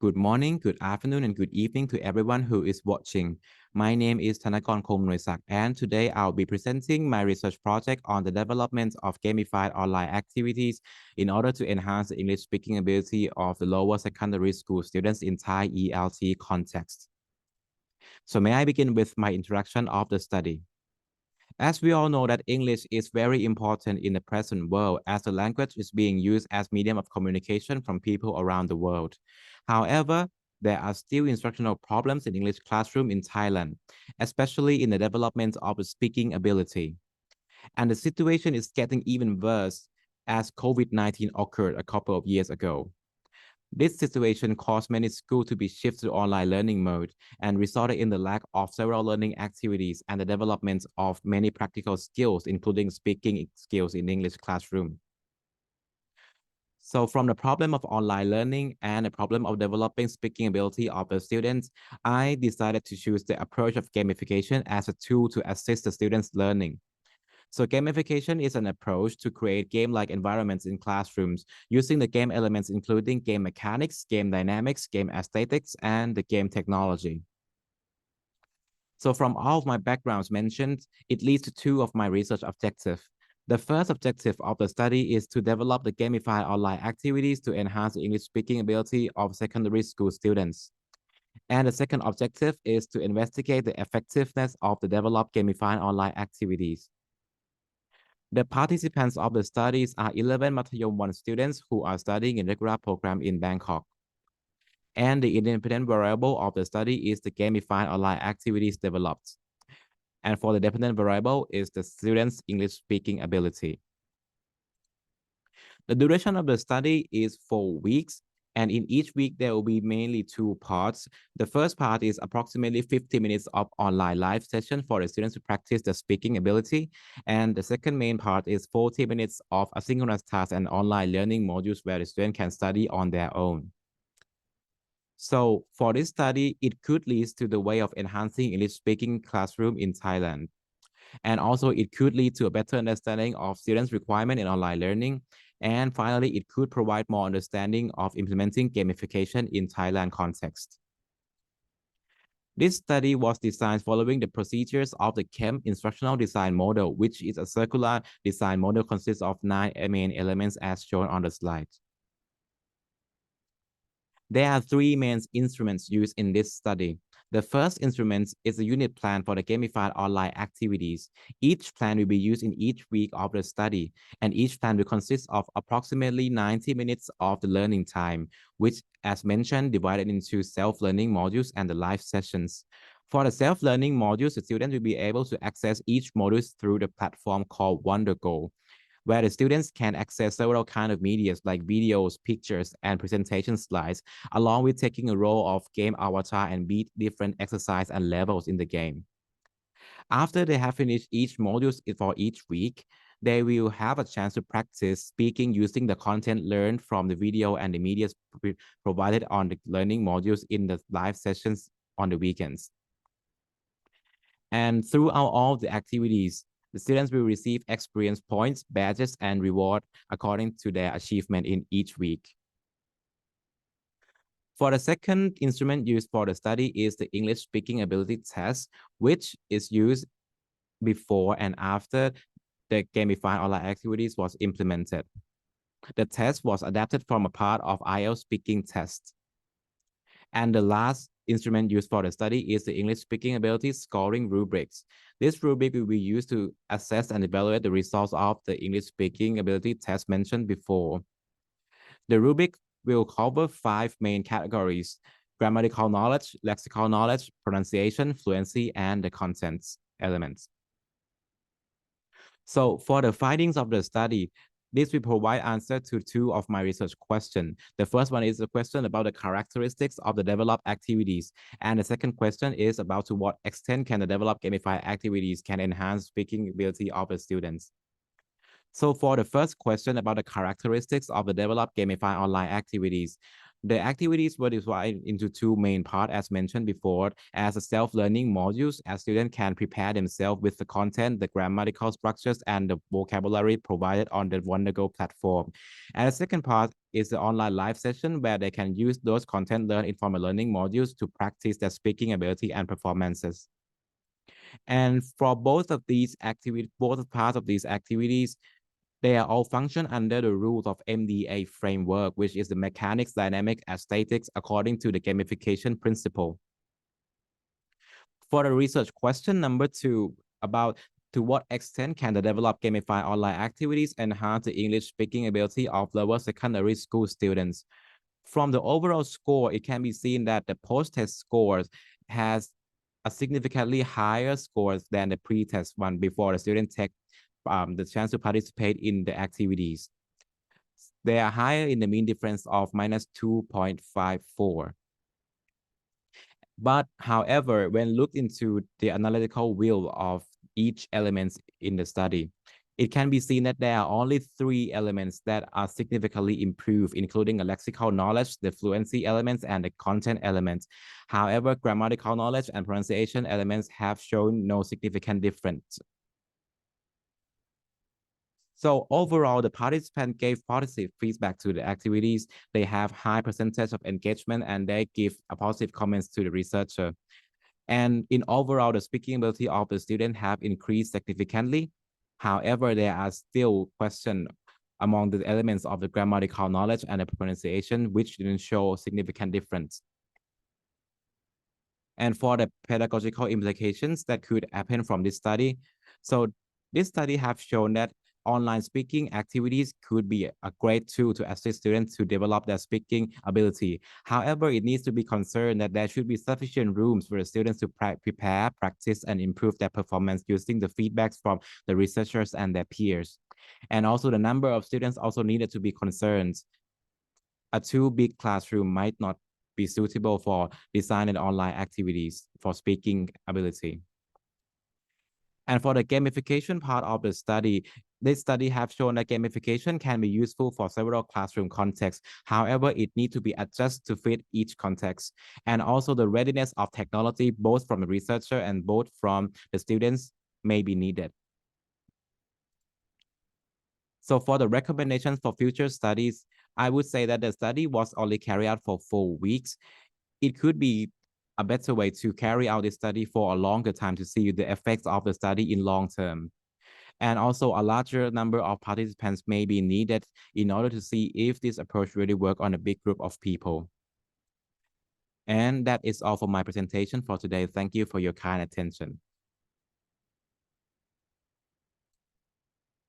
Good morning, good afternoon, and good evening to everyone who is watching. My name is Tanakorn Khongumnuaysak, and today I'll be presenting my research project on the development of gamified online activities in order to enhance the English speaking ability of the lower secondary school students in Thai ELT context. So may I begin with my introduction of the study? As we all know that English is very important in the present world as the language is being used as medium of communication from people around the world. However, there are still instructional problems in English classroom in Thailand, especially in the development of the speaking ability. And the situation is getting even worse as COVID-19 occurred a couple of years ago. This situation caused many schools to be shifted to online learning mode and resulted in the lack of several learning activities and the development of many practical skills, including speaking skills in English classroom. So from the problem of online learning and the problem of developing speaking ability of the students, I decided to choose the approach of gamification as a tool to assist the students' learning. So gamification is an approach to create game-like environments in classrooms using the game elements including game mechanics, game dynamics, game aesthetics, and the game technology. So from all of my backgrounds mentioned, it leads to two of my research objectives. The first objective of the study is to develop the gamified online activities to enhance the English speaking ability of secondary school students. And the second objective is to investigate the effectiveness of the developed gamified online activities. The participants of the studies are 11 Mathayom 1 students who are studying in regular program in Bangkok. And the independent variable of the study is the gamified online activities developed. And for the dependent variable is the student's English speaking ability. The duration of the study is 4 weeks, and in each week, there will be mainly two parts. The first part is approximately 50 minutes of online live session for the students to practice the speaking ability. And the second main part is 40 minutes of asynchronous tasks and online learning modules where the student can study on their own. So for this study, it could lead to the way of enhancing English speaking classroom in Thailand. And also it could lead to a better understanding of students' requirement in online learning. And finally, it could provide more understanding of implementing gamification in Thailand context. This study was designed following the procedures of the KEM instructional design model, which is a circular design model consists of 9 main elements as shown on the slide. There are 3 main instruments used in this study. The first instrument is a unit plan for the gamified online activities. Each plan will be used in each week of the study, and each plan will consist of approximately 90 minutes of the learning time, which, as mentioned, divided into self-learning modules and the live sessions. For the self-learning modules, the student will be able to access each module through the platform called WonderGo, where the students can access several kinds of medias like videos, pictures, and presentation slides, along with taking a role of game avatar and beat different exercise and levels in the game. After they have finished each module for each week, they will have a chance to practice speaking using the content learned from the video and the media provided on the learning modules in the live sessions on the weekends. And throughout all the activities, the students will receive experience points, badges, and reward according to their achievement in each week. For the second instrument used for the study is the English speaking ability test, which is used before and after the gamified online activities was implemented. The test was adapted from a part of IELTS speaking test. And the last instrument used for the study is the English speaking ability scoring rubrics. This rubric will be used to assess and evaluate the results of the English speaking ability test mentioned before. The rubric will cover 5 main categories: grammatical knowledge, lexical knowledge, pronunciation, fluency, and the contents elements. So for the findings of the study, this will provide answer to 2 of my research questions. The first one is a question about the characteristics of the developed activities. And the second question is about to what extent can the developed gamified activities can enhance speaking ability of the students. So for the first question about the characteristics of the developed gamified online activities, The activities were divided into two main parts, as mentioned before, as a self-learning modules, as students can prepare themselves with the content, the grammatical structures, and the vocabulary provided on the Wondergo platform. And the second part is the online live session where they can use those content learned in formal learning modules to practice their speaking ability and performances. And for both of these activities, both parts of these activities, they are all function under the rules of MDA framework, which is the mechanics, dynamic, and statics according to the gamification principle. For the research question number 2, about to what extent can the develop gamified online activities enhance the English speaking ability of lower secondary school students? From the overall score, it can be seen that the post-test scores has a significantly higher scores than the pre-test one before the student take the chance to participate in the activities. They are higher in the mean difference of minus 2.54. But however, when looked into the analytical will of each element in the study, it can be seen that there are only 3 elements that are significantly improved, including a lexical knowledge, the fluency elements, and the content elements. However, grammatical knowledge and pronunciation elements have shown no significant difference. So overall, the participants gave positive feedback to the activities. They have high percentage of engagement and they give a positive comments to the researcher. And in overall, the speaking ability of the student have increased significantly. However, there are still questions among the elements of the grammatical knowledge and the pronunciation, which didn't show significant difference. And for the pedagogical implications that could happen from this study, so this study have shown that online speaking activities could be a great tool to assist students to develop their speaking ability. However, it needs to be concerned that there should be sufficient rooms for the students to prepare, practice, and improve their performance using the feedbacks from the researchers and their peers. And also the number of students also needed to be concerned. A too big classroom might not be suitable for design and online activities for speaking ability. And for the gamification part of the study, this study have shown that gamification can be useful for several classroom contexts. However, it needs to be adjusted to fit each context. And also the readiness of technology, both from the researcher and both from the students, may be needed. So for the recommendations for future studies, I would say that the study was only carried out for 4 weeks. It could be a better way to carry out this study for a longer time to see the effects of the study in long term. And also a larger number of participants may be needed in order to see if this approach really works on a big group of people. And that is all for my presentation for today. Thank you for your kind attention.